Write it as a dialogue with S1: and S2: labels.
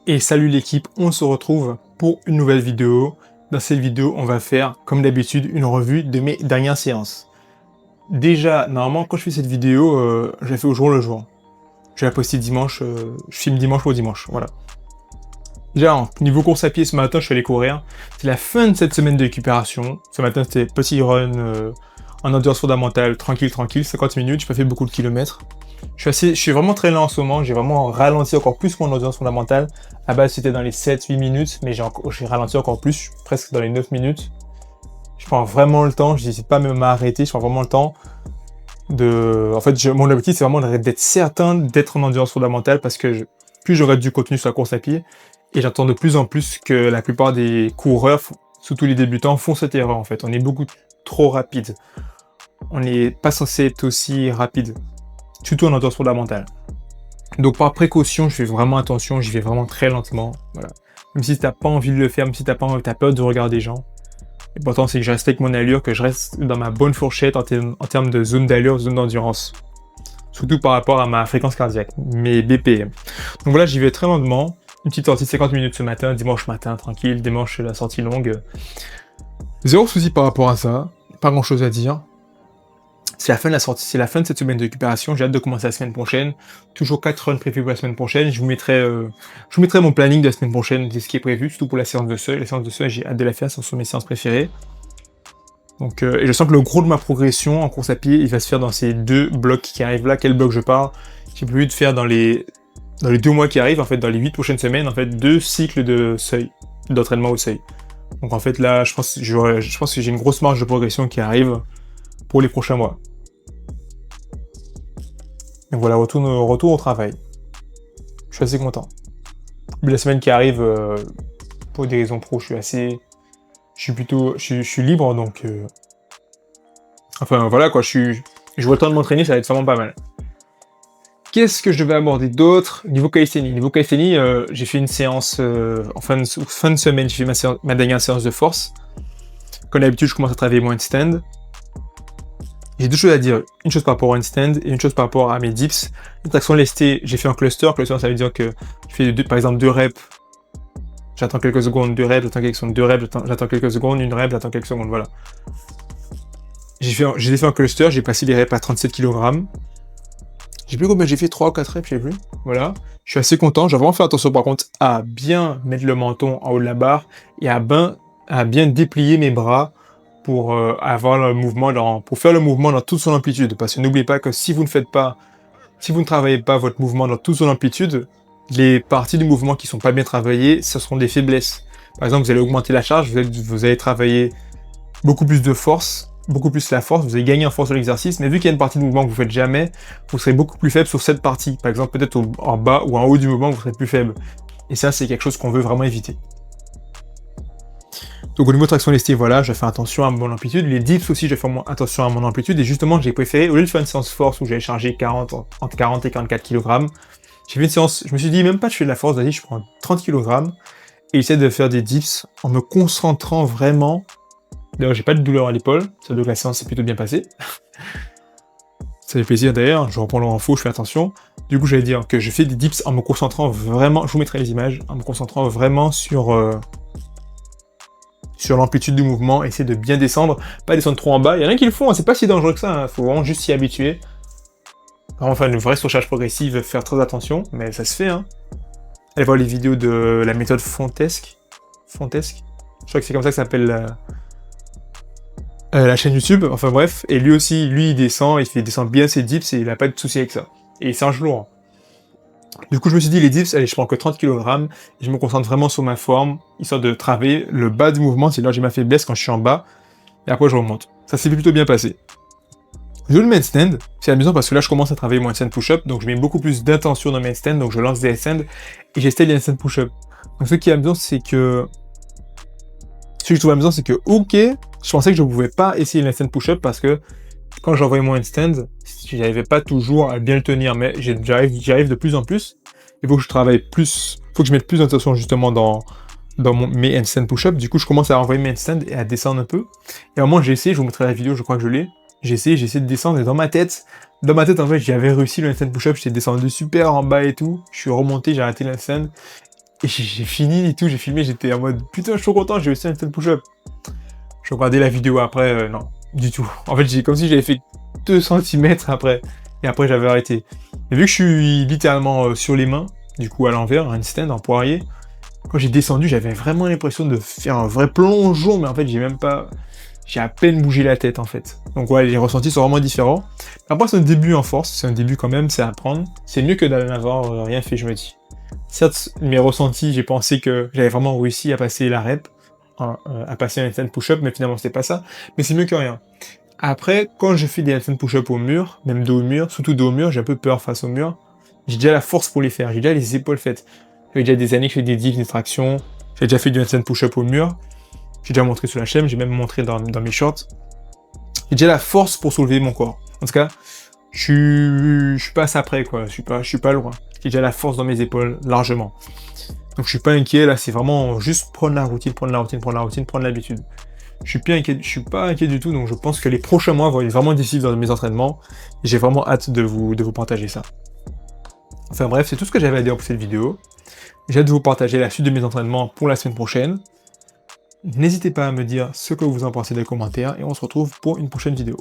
S1: Et salut l'équipe, on se retrouve pour une nouvelle vidéo. Dans cette vidéo, on va faire, comme d'habitude, une revue de mes dernières séances. Déjà, normalement, quand je fais cette vidéo, je la fais au jour le jour. Je vais la poster dimanche, je filme dimanche pour dimanche, voilà. Déjà, niveau course à pied, ce matin, je suis allé courir. C'est la fin de cette semaine de récupération. Ce matin, c'était petit run en endurance fondamentale, tranquille, 50 minutes, j'ai pas fait beaucoup de kilomètres. Je suis vraiment très lent en ce moment, j'ai vraiment ralenti encore plus mon endurance fondamentale. À base, c'était dans les 7-8 minutes, mais j'ai ralenti encore plus, je suis presque dans les 9 minutes. Je prends vraiment le temps, je n'hésite pas même à m'arrêter, je prends vraiment le temps de... En fait, mon objectif, c'est vraiment d'être certain d'être en endurance fondamentale parce que plus j'aurai du contenu sur la course à pied, et j'entends de plus en plus que la plupart des coureurs, surtout les débutants, font cette erreur en fait. On est beaucoup trop rapide. On n'est pas censé être aussi rapide, surtout en endurance fondamentale. Donc par précaution, je fais vraiment attention, j'y vais vraiment très lentement. Voilà. Même si t'as pas envie de le faire, même si t'as peur de regarder les gens. L'important c'est que je respecte mon allure, que je reste dans ma bonne fourchette en termes de zone d'allure, zone d'endurance. Surtout par rapport à ma fréquence cardiaque, mes BPM. Donc voilà, j'y vais très lentement. Une petite sortie de 50 minutes ce matin, dimanche matin, tranquille, dimanche la sortie longue. Zéro souci par rapport à ça, pas grand chose à dire. C'est la fin de la sortie, c'est la fin de cette semaine de récupération. J'ai hâte de commencer la semaine prochaine. Toujours 4 runs prévus pour la semaine prochaine. Je vous mettrai mon planning de la semaine prochaine, c'est ce qui est prévu, surtout pour la séance de seuil. La séance de seuil, j'ai hâte de la faire, ce sont mes séances préférées. Donc, et je sens que le gros de ma progression en course à pied, il va se faire dans ces deux blocs qui arrivent là. Quel bloc je pars? J'ai prévu de faire dans les 2 mois qui arrivent, en fait, dans les 8 prochaines semaines, en fait, 2 cycles de seuil, d'entraînement au seuil. Donc en fait là, je pense que j'ai une grosse marge de progression qui arrive pour les prochains mois. Donc voilà, retour au travail. Je suis assez content. Mais la semaine qui arrive, pour des raisons pro, je suis libre, donc... Enfin voilà quoi, je vois le temps de m'entraîner, ça va être vraiment pas mal. Qu'est-ce que je vais aborder d'autre? Niveau calisthénie, j'ai fait une séance en fin de semaine, j'ai fait ma dernière séance de force. Comme d'habitude, je commence à travailler mon handstand. J'ai deux choses à dire, une chose par rapport au handstand et une chose par rapport à mes dips. Les tractions lestées, j'ai fait un cluster. Cluster, ça veut dire que je fais par exemple 2 reps, j'attends quelques secondes, 2 reps, j'attends quelques secondes, 2 reps, j'attends quelques secondes, 1 rep, j'attends quelques secondes, voilà. J'ai fait un cluster, j'ai passé les reps à 37 kg. J'ai plus combien j'ai fait, 3 ou 4 reps, je sais plus. Voilà. Je suis assez content. J'ai vraiment fait attention par contre à bien mettre le menton en haut de la barre et à bien déplier mes bras pour avoir le mouvement pour faire le mouvement dans toute son amplitude. Parce que n'oubliez pas que si vous ne travaillez pas votre mouvement dans toute son amplitude, les parties du mouvement qui sont pas bien travaillées, ce seront des faiblesses. Par exemple, vous allez augmenter la charge, vous allez travailler beaucoup plus de force, beaucoup plus la force, vous allez gagner en force de l'exercice, mais vu qu'il y a une partie du mouvement que vous faites jamais, vous serez beaucoup plus faible sur cette partie. Par exemple, peut-être en bas ou en haut du mouvement, vous serez plus faible. Et ça, c'est quelque chose qu'on veut vraiment éviter. Donc au niveau de traction lestée, voilà, je fais attention à mon amplitude. Les dips aussi, je fais attention à mon amplitude. Et justement, j'ai préféré, au lieu de faire une séance force où j'allais charger entre 40 et 44 kg, j'ai fait une séance, je me suis dit, même pas je fais de la force, vas-y, je prends 30 kg et j'essaie de faire des dips en me concentrant vraiment. D'ailleurs, j'ai pas de douleur à l'épaule, ça veut dire que la séance s'est plutôt bien passée. Ça fait plaisir d'ailleurs, je reprends l'info, je fais attention. Du coup, j'allais dire que je fais des dips en me concentrant vraiment, je vous mettrai les images, en me concentrant vraiment sur l'amplitude du mouvement, essayer de bien descendre, pas descendre trop en bas. Il y en a qui le font, hein, c'est pas si dangereux que ça, faut vraiment juste s'y habituer. Vraiment faire une vraie surcharge progressive, faire très attention, mais ça se fait. Hein. Allez voir les vidéos de la méthode Fontesque. Je crois que c'est comme ça que ça s'appelle la chaîne YouTube, enfin bref. Et lui aussi, il descend bien ses dips et il a pas de souci avec ça. Et c'est un jeu lourd. Du coup, je me suis dit, les dips, allez, je prends que 30 kg, et je me concentre vraiment sur ma forme, histoire de travailler le bas du mouvement, c'est là où j'ai ma faiblesse quand je suis en bas, et après je remonte. Ça s'est plutôt bien passé. Je le mets handstand, c'est amusant parce que là je commence à travailler mon handstand push-up, donc je mets beaucoup plus d'intention dans mes handstands, donc je lance des handstands, et j'essaie les handstand push-up. Donc ce qui est amusant, c'est que... Ce que je trouve amusant, c'est que, ok, je pensais que je ne pouvais pas essayer les handstand push-up parce que quand j'envoyais mon handstand, j'arrivais pas toujours à bien le tenir, mais j'y arrive de plus en plus. Il faut que je travaille plus, il faut que je mette plus d'attention justement dans mes handstand push-up. Du coup, je commence à envoyer mes handstands et à descendre un peu. Et à un moment, j'ai essayé, je vous mettrai la vidéo, je crois que je l'ai. J'ai essayé de descendre et dans ma tête, en fait, j'avais réussi le handstand push-up, j'étais descendu super en bas et tout. Je suis remonté, j'ai arrêté le handstand. Et j'ai fini et tout, j'ai filmé, j'étais en mode putain, je suis trop content, j'ai réussi un tel push-up. Je regardais la vidéo après, non, du tout. En fait, j'ai comme si j'avais fait 2 centimètres après. Et après, j'avais arrêté. Et vu que je suis littéralement sur les mains, du coup à l'envers, un stand en poirier, quand j'ai descendu, j'avais vraiment l'impression de faire un vrai plongeon, mais en fait, j'ai à peine bougé la tête en fait. Donc ouais, les ressentis sont vraiment différents. Après, c'est un début en force, c'est un début quand même, c'est à apprendre. C'est mieux que d'en avoir rien fait, je me dis. Certes, mes ressentis, j'ai pensé que j'avais vraiment réussi à passer la rep, hein, à passer un handstand push-up, mais finalement c'était pas ça. Mais c'est mieux que rien. Après, quand je fais des handstand push-up au mur, même dos au mur, surtout dos au mur, j'ai un peu peur face au mur. J'ai déjà la force pour les faire, j'ai déjà les épaules faites. J'ai déjà des années que je fais des dips, des tractions. J'ai déjà fait du handstand push-up au mur. J'ai déjà montré sur la chaîne, j'ai même montré dans mes shorts. J'ai déjà la force pour soulever mon corps. En tout cas, je suis pas assez près, quoi. Je suis pas loin. J'ai déjà la force dans mes épaules, largement. Donc je suis pas inquiet, là, c'est vraiment juste prendre la routine, prendre l'habitude. Je suis pas inquiet du tout, donc je pense que les prochains mois vont être vraiment décisifs dans mes entraînements. Et j'ai vraiment hâte de vous partager ça. Enfin bref, c'est tout ce que j'avais à dire pour cette vidéo. J'ai hâte de vous partager la suite de mes entraînements pour la semaine prochaine. N'hésitez pas à me dire ce que vous en pensez dans les commentaires et on se retrouve pour une prochaine vidéo.